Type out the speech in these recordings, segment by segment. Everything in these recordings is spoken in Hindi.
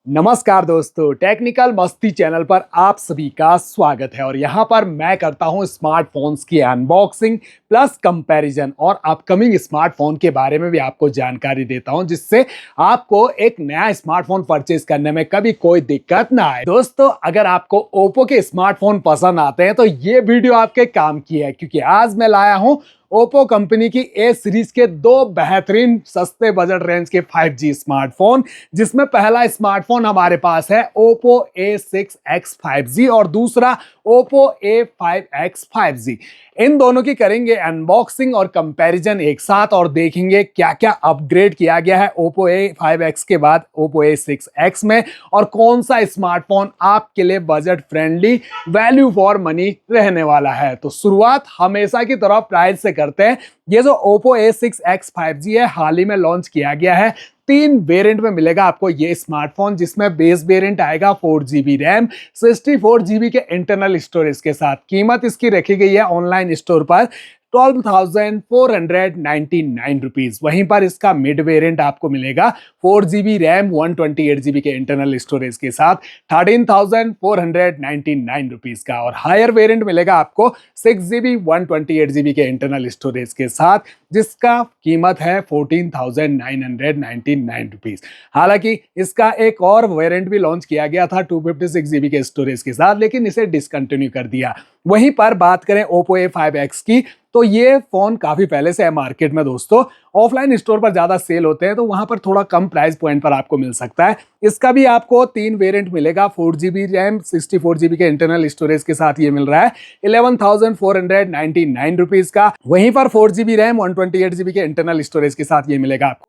नमस्कार दोस्तों, टेक्निकल मस्ती चैनल पर आप सभी का स्वागत है। और यहाँ पर मैं करता हूँ स्मार्टफोन्स की अनबॉक्सिंग प्लस कंपैरिजन और अपकमिंग स्मार्टफोन के बारे में भी आपको जानकारी देता हूँ, जिससे आपको एक नया स्मार्टफोन परचेज करने में कभी कोई दिक्कत ना आए। दोस्तों, अगर आपको ओप्पो के स्मार्टफोन पसंद आते हैं तो ये वीडियो आपके काम की है, क्योंकि आज मैं लाया हूँ ओप्पो कंपनी की ए सीरीज के दो बेहतरीन सस्ते बजट रेंज के 5G स्मार्टफोन, जिसमें पहला स्मार्टफोन हमारे पास है ओप्पो A6X 5G और दूसरा ओप्पो A5X 5G। इन दोनों की करेंगे अनबॉक्सिंग और कंपैरिजन एक साथ और देखेंगे क्या क्या अपग्रेड किया गया है ओप्पो A5X के बाद ओप्पो A6X में, और कौन सा स्मार्टफोन आपके लिए budget friendly value for money रहने वाला है। तो शुरुआत हमेशा की तरह प्राइस से करते हैं। ये जो ओप्पो A6X 5G है, हाल ही में लॉन्च किया गया है। 3 वेरिएंट में मिलेगा आपको ये स्मार्टफोन, जिसमें बेस वेरिएंट आएगा 4GB रैम 64GB के इंटरनल स्टोरेज के साथ। कीमत इसकी रखी गई है ऑनलाइन स्टोर पर 12,499 रुपीज। वहीं पर इसका मिड वेरिएंट आपको मिलेगा 4GB रैम 128GB के इंटरनल स्टोरेज के साथ 13,499 रुपीज का, और हायर वेरिएंट मिलेगा आपको 6GB 128GB के इंटरनल स्टोरेज के साथ, जिसका कीमत है 14,999 रुपीज। हालांकि इसका एक और वेरिएंट भी लॉन्च किया गया था 256GB के स्टोरेज के साथ, लेकिन इसे डिसकंटिन्यू कर दिया। वहीं पर बात करें ओप्पो A5X की, तो ये फोन काफी पहले से है मार्केट में दोस्तों। ऑफलाइन स्टोर पर ज्यादा सेल होते हैं, तो वहां पर थोड़ा कम प्राइस पॉइंट पर आपको मिल सकता है। इसका भी आपको 3 वेरिएंट मिलेगा। 4GB रैम 64GB के इंटरनल स्टोरेज के साथ ये मिल रहा है 11,499 रुपीज का। वहीं पर 4GB रैम 128GB के इंटरनल स्टोरेज के साथ ये मिलेगा आपको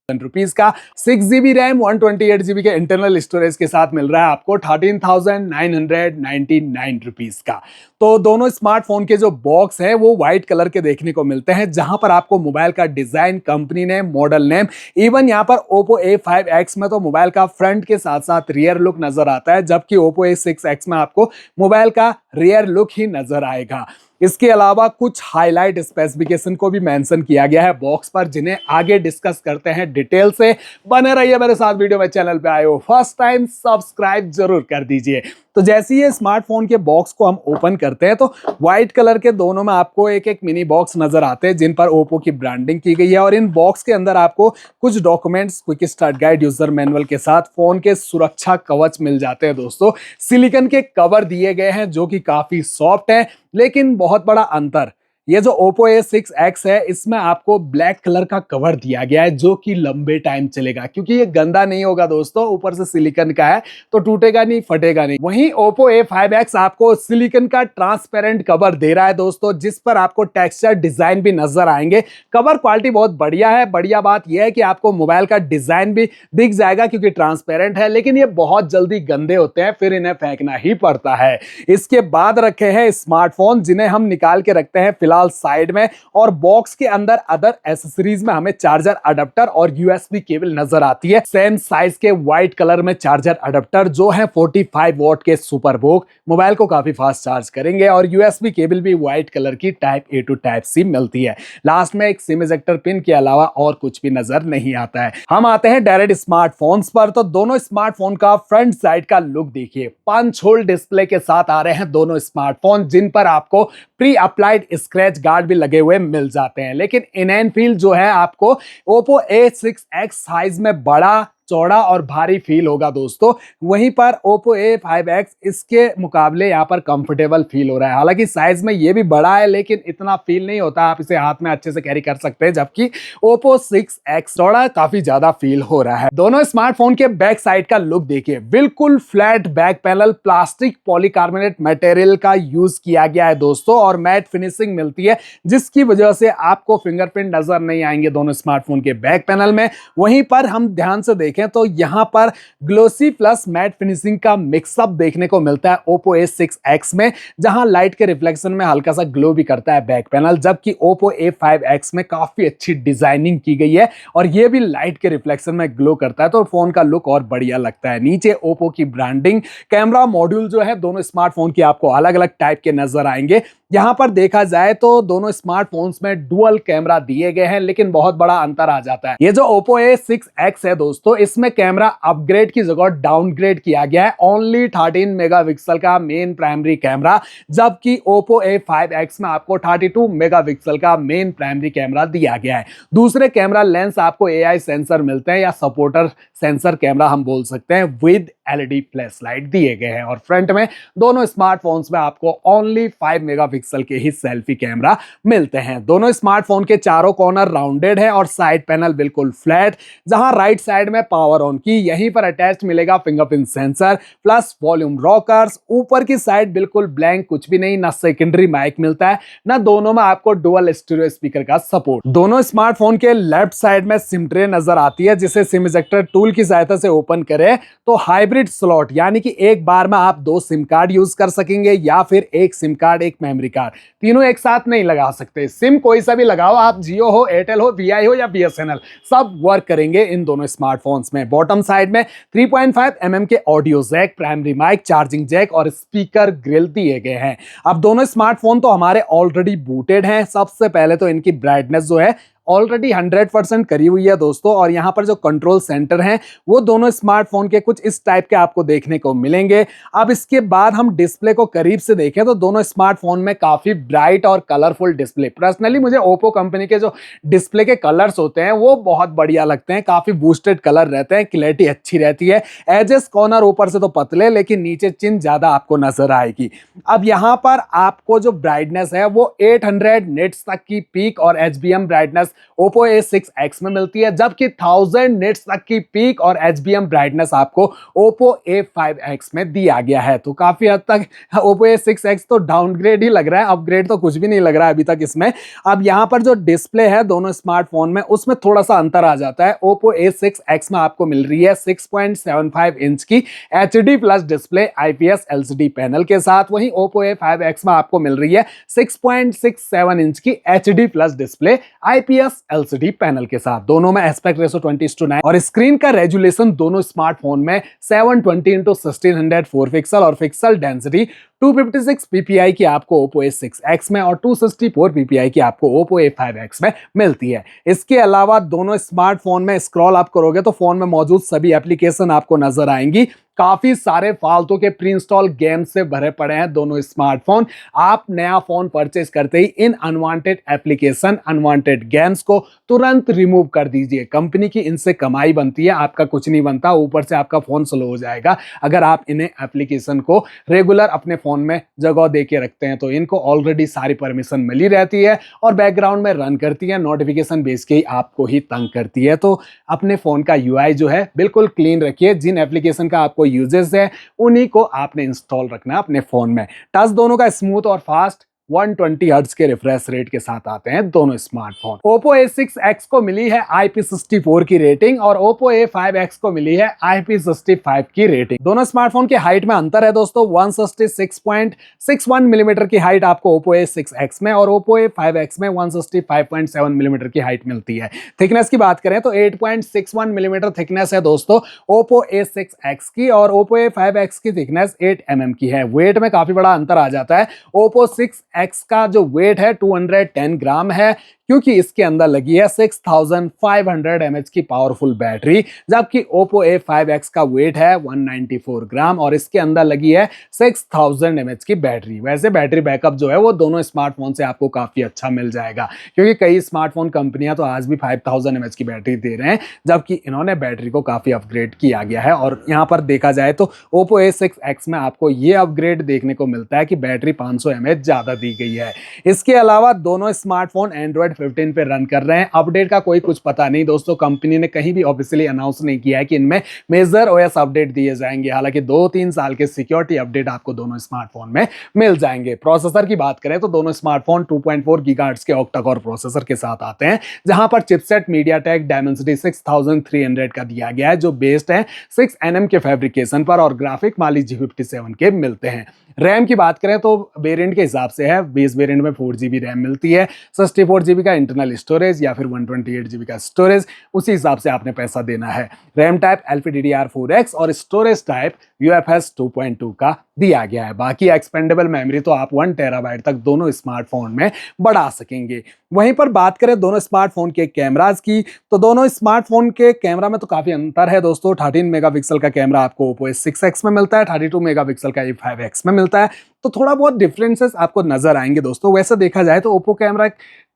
रुपीज का। 6GB रैम 128GB के इंटरनल स्टोरेज के साथ मिल रहा है आपको 13,999 रुपीज का। तो दोनों स्मार्टफोन के जो बॉक्स है वो व्हाइट कलर के देखने को मिलते हैं, जहां पर आपको मोबाइल का design, company name, model name, even यहां पर ओप्पो A5X में तो मोबाइल का फ्रंट के साथ साथ रियर लुक नजर आता है, जबकि ओप्पो A6X में आपको मोबाइल का रियर लुक ही नजर आएगा। इसके अलावा कुछ हाईलाइट स्पेसिफिकेशन को भी मेंशन किया गया है बॉक्स पर, जिन्हें आगे डिस्कस करते हैं डिटेल से। बने रहिए मेरे साथ वीडियो में। चैनल पे आए हो फर्स्ट टाइम, सब्सक्राइब जरूर कर दीजिए। तो जैसे ही ये स्मार्टफोन के बॉक्स को हम ओपन करते हैं तो व्हाइट कलर के दोनों में आपको एक एक मिनी बॉक्स नजर आते हैं, जिन पर ओप्पो की ब्रांडिंग की गई है। और इन बॉक्स के अंदर आपको कुछ documents, quick start guide, user manual के साथ फोन के सुरक्षा कवच मिल जाते हैं दोस्तों। सिलिकॉन के कवर दिए गए हैं जो कि काफी सॉफ्ट है, लेकिन बहुत बड़ा अंतर, ये जो ओप्पो A6X है इसमें आपको ब्लैक कलर का कवर दिया गया है, जो कि लंबे टाइम चलेगा, क्योंकि ये गंदा नहीं होगा दोस्तों। ऊपर से सिलिकॉन का है तो टूटेगा नहीं, फटेगा नहीं। वहीं ओप्पो A5X आपको सिलिकॉन का ट्रांसपेरेंट कवर दे रहा है दोस्तों, जिस पर आपको टेक्सचर डिजाइन भी नजर आएंगे। कवर क्वालिटी बहुत बढ़िया है। बढ़िया बात यह है कि आपको मोबाइल का डिजाइन भी दिख जाएगा, क्योंकि ट्रांसपेरेंट है, लेकिन ये बहुत जल्दी गंदे होते हैं, फिर इन्हें फेंकना ही पड़ता है। इसके बाद रखे हैं स्मार्टफोन, जिन्हें हम निकाल के रखते हैं फिलहाल साइड में, और बॉक्स के अंदर अदर एसेसरीज में हमें चार्जर अडेप्टर और यूएसबी केबल नजर आती है। सेम साइज के व्हाइट कलर में चार्जर अडेप्टर जो है 45 वॉट के सुपर बोक, मोबाइल को काफी फास्ट चार्ज करेंगे। और यूएसबी केबल भी व्हाइट कलर की type A to type C मिलती है। लास्ट में एक सिम इजेक्टर पिन के अलावा और कुछ भी नजर नहीं आता है। हम आते हैं डायरेक्ट स्मार्टफोन्स पर। तो दोनों स्मार्टफोन का फ्रंट साइड का लुक देखिए। पंच होल डिस्प्ले के साथ आ रहे हैं दोनों स्मार्टफोन, जिन पर आपको प्री अप्लाइड स्क्रैच गार्ड भी लगे हुए मिल जाते हैं। लेकिन इन एंड फील जो है आपको ओप्पो A6X साइज में बड़ा, चौड़ा और भारी फील होगा दोस्तों। वहीं पर ओप्पो A5X इसके मुकाबले यहाँ पर कंफर्टेबल फील हो रहा है। हालांकि साइज में ये भी बड़ा है, लेकिन इतना फील नहीं होता। आप इसे हाथ में अच्छे से कैरी कर सकते हैं, जबकि ओप्पो 6X चौड़ा काफी ज्यादा फील हो रहा है। दोनों स्मार्टफोन के बैक साइड का लुक देखिए। बिल्कुल flat back panel, plastic polycarbonate material का यूज किया गया है दोस्तों, और मैट फिनिशिंग मिलती है, जिसकी वजह से आपको फिंगरप्रिंट नजर नहीं आएंगे दोनों स्मार्टफोन के बैक पैनल में। वहीं पर हम ध्यान से देखें तो यहां पर ग्लोसी प्लस मैट फिनिशिंग का मिक्सअप देखने को मिलता है ओप्पो A6X में, जहां लाइट के रिफ्लेक्शन में हल्का सा ग्लो भी करता है बैक पैनल, जबकि ओप्पो A5X में काफी अच्छी डिजाइनिंग की गई है और ये भी लाइट के रिफ्लेक्शन में ग्लो करता है, तो फोन का लुक और बढ़िया लगता है। नीचे ओप्पो की ब्रांडिंग, कैमरा मॉड्यूल जो है दोनों स्मार्टफोन की आपको अलग अलग टाइप के नजर आएंगे। यहां पर देखा जाए तो दोनों स्मार्टफोन्स में डुअल कैमरा दिए गए हैं, लेकिन बहुत बड़ा अंतर आ जाता है। ये जो ओप्पो A6X है दोस्तों, इसमें कैमरा अपग्रेड की जगह डाउनग्रेड किया गया है। ओनली 13 मेगापिक्सल का मेन प्राइमरी कैमरा, जबकि Oppo A5X में आपको 32 मेगापिक्सल का मेन प्राइमरी कैमरा दिया गया है। दूसरे कैमरा लेंस आपको AI सेंसर मिलते हैं या सपोर्टर सेंसर कैमरा हम बोल सकते हैं, विद LED फ्लैश लाइट दिए गए हैं। और फ्रंट में दोनों स्मार्टफोन्स में आपको ओनली 5 मेगापिक्सल के ही सेल्फी कैमरा मिलते हैं। दोनों स्मार्टफोन के चारों कॉर्नर राउंडेड है और साइड पैनल बिल्कुल फ्लैट, जहां राइट साइड में पावर ऑन की, यहीं पर अटैच्ड मिलेगा fingerprint sensor plus volume rockers. ऊपर की साइड बिल्कुल ब्लैंक, कुछ भी नहीं, ना सेकेंडरी माइक मिलता है, ना दोनों में आपको डुअल स्टीरियो स्पीकर का सपोर्ट। दोनों स्मार्टफोन के लेफ्ट साइड में सिम ट्रे नजर आती है, जिसे सिम इजेक्टर टूल की सहायता से ओपन करें तो हाइब्रिड स्लॉट, यानी कि एक बार में आप 2 सिम कार्ड यूज कर सकेंगे या फिर एक सिम कार्ड एक मेमोरी कार्ड, तीनों एक साथ नहीं लगा सकते। सिम कोई सा भी लगाओ, आप जियो हो, एयरटेल हो, वीआई हो या बीएसएनएल, सब वर्क करेंगे इन दोनों स्मार्टफोन्स में। बॉटम साइड में 3.5 mm के audio jack, primary mic, charging jack और स्पीकर ग्रिल दिए गए हैं। अब दोनों स्मार्टफोन तो हमारे ऑलरेडी बूटेड हैं। सबसे पहले तो इनकी ब्राइटनेस जो है ऑलरेडी 100% करी हुई है दोस्तों, और यहाँ पर जो कंट्रोल सेंटर हैं वो दोनों स्मार्टफोन के कुछ इस टाइप के आपको देखने को मिलेंगे। अब इसके बाद हम डिस्प्ले को करीब से देखें तो दोनों स्मार्टफोन में काफी ब्राइट और कलरफुल डिस्प्ले। पर्सनली मुझे ओप्पो कंपनी के जो डिस्प्ले के कलर्स होते हैं वो बहुत बढ़िया लगते हैं, काफी बूस्टेड कलर रहते हैं, क्लैरिटी अच्छी रहती है। एजेस कॉर्नर ऊपर से तो पतले, लेकिन नीचे चिन ज्यादा आपको नजर आएगी। अब यहाँ पर आपको जो ब्राइटनेस है वो 800 निट्स तक की पीक और HBM ब्राइटनेस Oppo A6X में मिलती है, जबकि 1000 निट्स तक की पीक और HBM ब्राइटनेस आपको Oppo A5X में दिया गया है। तो काफी हद तक Oppo A6X तो डाउनग्रेड ही लग रहा है, अपग्रेड तो कुछ भी नहीं लग रहा है अभी तक इसमें। अब यहाँ पर जो डिस्प्ले है दोनों स्मार्टफोन में, उसमें थोड़ा सा अंतर आ जाता है। Oppo A6X में आपको मिल रही है 6.75 इंच की HD plus display IPS LCD panel के साथ, वहीं Oppo A5X में आपको मिल रही है 6.67 इंच की HD plus display IPS LCD panel के साथ। दोनों में एस्पेक्ट रेशो 20:9 और स्क्रीन का रेजुलेशन दोनों स्मार्टफोन में 720x1604 पिक्सल और पिक्सल डेंसिटी 256 ppi की आपको Oppo A6X में और 264 ppi की आपको Oppo A5X में मिलती है। इसके अलावा दोनों स्मार्टफोन में स्क्रॉल अप करोगे तो फोन में मौजूद सभी एप्लीकेशन आपको नजर आएंगी। काफी सारे फालतू के प्री इंस्टॉल गेम से भरे पड़े हैं दोनों स्मार्टफोन। आप नया फोन परचेज करते ही इन अनवांटेड एप्लीकेशन, अनवांटेड गेम्स को तुरंत रिमूव कर दीजिए। कंपनी की इनसे कमाई बनती है, आपका कुछ नहीं बनता, ऊपर से आपका फोन स्लो हो जाएगा अगर आप इन्हें एप्लीकेशन को रेगुलर अपने फोन में जगह दे के रखते हैं। तो इनको ऑलरेडी सारी परमिशन मिली रहती है और बैकग्राउंड में रन करती है, नोटिफिकेशन बेस के ही आपको ही तंग करती है। तो अपने फोन का यूआई जो है बिल्कुल क्लीन रखिए। जिन एप्लीकेशन का आपको यूजेस है उन्हीं को आपने इंस्टॉल रखना है अपने फोन में। टच दोनों का स्मूथ और फास्ट 120 हर्ट्ज के रिफ्रेश रेट के साथ आते हैं दोनों स्मार्टफोन। Oppo A6X को मिली है IP64 की रेटिंग और Oppo A5X को मिली है IP65 की रेटिंग। दोनों स्मार्टफोन के हाइट में अंतर है दोस्तों, 166.61 मिलीमीटर की हाइट आपको Oppo A6X में और Oppo A5X में 165.7 मिलीमीटर की हाइट मिलती है। थिकनेस की बात करें तो 8.61 मिलीमीटर थिकनेस है दोस्तों Oppo A6X की और Oppo A5X की थिकनेस 8 mm की है। वेट में काफी बड़ा अंतर आ जाता है। Oppo 6X का जो वेट है 210 ग्राम है, क्योंकि इसके अंदर लगी है 6500 mAh की पावरफुल बैटरी, जबकि Oppo A5X का वेट है 194 ग्राम और इसके अंदर लगी है 6000 mAh की बैटरी। वैसे बैटरी बैकअप जो है वो दोनों स्मार्टफोन से आपको काफी अच्छा मिल जाएगा, क्योंकि कई स्मार्टफोन कंपनियां तो आज भी 5000 mAh की बैटरी दे रहे हैं, जबकि इन्होंने बैटरी को काफी अपग्रेड किया गया है। और यहाँ पर देखा जाए तो Oppo A6X में आपको ये अपग्रेड देखने को मिलता है कि बैटरी 500 mAh ज्यादा दी गई है। इसके अलावा दोनों स्मार्टफोन Android 15 पे रन कर रहे हैं। अपडेट का कोई कुछ पता नहीं दोस्तों, कंपनी ने कहीं भी ऑफिशियली अनाउंस नहीं किया है कि इनमें मेजर ओएस अपडेट दिए जाएंगे। हालांकि 2-3 साल के सिक्योरिटी अपडेट आपको दोनों स्मार्टफोन में मिल जाएंगे। प्रोसेसर की बात करें तो दोनों स्मार्टफोन 2.4 गीगाहर्ट्ज के ऑक्टा कोर प्रोसेसर के साथ आते हैं, जहां पर चिपसेट MediaTek Dimensity 6300 का दिया गया है, जो बेस्ड है 6 nm के फैब्रिकेशन पर और ग्राफिक Mali G57 के मिलते हैं। रैम की बात करें तो वेरिएंट के हिसाब से है, बेस वेरिएंट में 4GB रैम मिलती है, 64GB का इंटरनल स्टोरेज या फिर 128GB का स्टोरेज, उसी हिसाब से आपने पैसा देना है। रैम टाइप LPDDR4X और स्टोरेज टाइप UFS 2.2 का दिया गया है। बाकी एक्सपेंडेबल मेमोरी तो आप 1 टेराबाइट तक दोनों स्मार्टफोन में बढ़ा सकेंगे। वहीं पर बात करें दोनों स्मार्टफोन के कैमरास की, तो दोनों स्मार्टफोन के कैमरा में तो काफी अंतर है दोस्तों। 13 मेगापिक्सल का कैमरा आपको Oppo A6X में मिलता है, 32 मेगापिक्सल का A5X में मिलता है। तो थोड़ा बहुत डिफरेंसेस आपको नजर आएंगे दोस्तों। वैसे देखा जाए तो Oppo कैमरा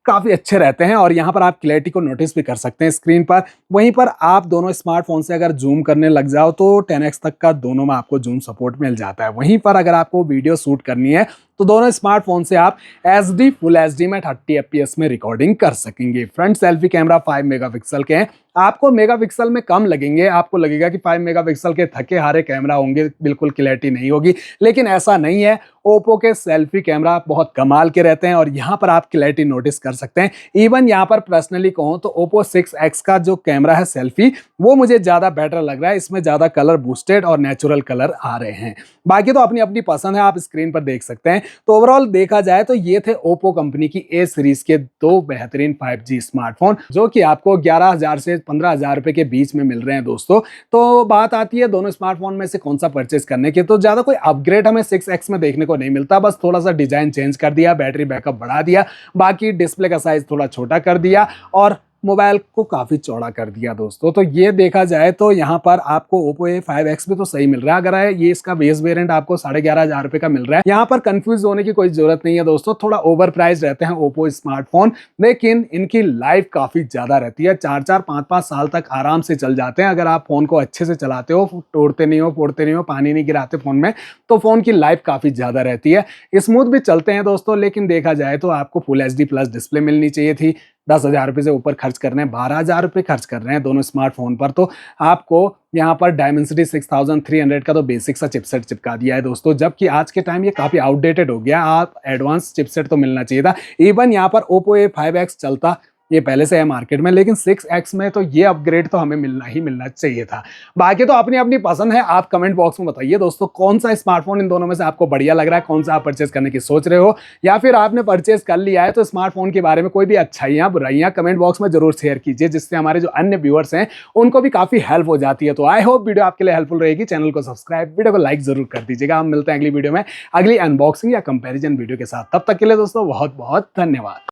काफी अच्छे रहते हैं और यहाँ पर आप क्लैरिटी को नोटिस भी कर सकते हैं स्क्रीन पर। वहीं पर आप दोनों स्मार्टफोन से अगर जूम करने लग जाओ तो 10x तक का दोनों में आपको जूम सपोर्ट मिल जाता है। वहीं पर अगर आपको वीडियो शूट करनी है तो दोनों स्मार्टफोन से आप HD फुल HD में 30 FPS में रिकॉर्डिंग कर सकेंगे। फ्रंट सेल्फी कैमरा 5 मेगापिक्सल के हैं, आपको मेगापिक्सल में कम लगेंगे, आपको लगेगा कि 5 मेगापिक्सल के थके हारे कैमरा होंगे, बिल्कुल क्लैरिटी नहीं होगी, लेकिन ऐसा नहीं है। ओप्पो के सेल्फी कैमरा बहुत कमाल के रहते हैं और यहाँ पर आप क्लैरिटी नोटिस कर सकते हैं। इवन यहाँ पर पर्सनली कहूँ तो Oppo 6X का जो कैमरा है सेल्फी, वो मुझे ज्यादा बेटर लग रहा है। इसमें ज्यादा कलर बूस्टेड और नेचुरल कलर आ रहे हैं। बाकी तो अपनी अपनी पसंद है, आप स्क्रीन पर देख सकते हैं। तो ओवरऑल देखा जाए तो ये थे Oppo कंपनी की A सीरीज के दो बेहतरीन 5G स्मार्टफोन, जो कि आपको 11,000 से 15,000 रुपए के बीच में मिल रहे हैं दोस्तों। तो बात आती है दोनों स्मार्टफोन में से कौन सा परचेज करने की, तो ज्यादा कोई अपग्रेड हमें 6X में देखने को नहीं मिलता। बस थोड़ा सा डिजाइन चेंज कर दिया, बैटरी बैकअप बढ़ा दिया, बाकी डिस्प्ले का साइज थोड़ा छोटा कर दिया और मोबाइल को काफी चौड़ा कर दिया दोस्तों। तो ये देखा जाए तो यहाँ पर आपको Oppo A5X भी तो सही मिल रहा है। अगर है ये इसका बेस वेरिएंट आपको 11,500 रुपए का मिल रहा है। यहाँ पर कंफ्यूज होने की कोई जरूरत नहीं है दोस्तों। थोड़ा ओवर प्राइस रहते हैं Oppo स्मार्टफोन, लेकिन इनकी लाइफ काफी ज्यादा रहती है। 4-4, 5-5 साल तक आराम से चल जाते हैं अगर आप फोन को अच्छे से चलाते हो, तोड़ते नहीं हो, फोड़ते नहीं हो, पानी नहीं गिराते फोन में, तो फोन की लाइफ काफी ज्यादा रहती है। स्मूथ भी चलते हैं दोस्तों, लेकिन देखा जाए तो आपको फुल HD प्लस डिस्प्ले मिलनी चाहिए थी। 10,000 रुपये से ऊपर खर्च कर रहे हैं, 12,000 रुपये खर्च कर रहे हैं दोनों स्मार्टफोन पर, तो आपको यहाँ पर Dimensity 6300 का तो बेसिक सा चिपसेट चिपका दिया है दोस्तों। जबकि आज के टाइम ये काफी आउटडेटेड हो गया, आप एडवांस चिपसेट तो मिलना चाहिए था। इवन यहाँ पर Oppo A5X चलता, ये पहले से है मार्केट में, लेकिन 6X में तो ये अपग्रेड तो हमें मिलना चाहिए था। बाकी तो अपनी अपनी पसंद है, आप कमेंट बॉक्स में बताइए दोस्तों कौन सा स्मार्टफोन इन दोनों में से आपको बढ़िया लग रहा है, कौन सा आप परचेज करने की सोच रहे हो, या फिर आपने परचेज कर लिया है। तो स्मार्टफोन के बारे में कोई भी अच्छाइयाँ बुराइयाँ कमेंट बॉक्स में जरूर शेयर कीजिए, जिससे हमारे जो अन्य व्यूअर्स हैं उनको भी काफी हेल्प हो जाती है। तो आई होप वीडियो आपके लिए हेल्पफुल रहेगी। चैनल को सब्सक्राइब, वीडियो को लाइक जरूर कर दीजिएगा। हम मिलते हैं अगली वीडियो में अगली अनबॉक्सिंग या कंपेरिजन वीडियो के साथ। तब तक के लिए दोस्तों बहुत बहुत धन्यवाद।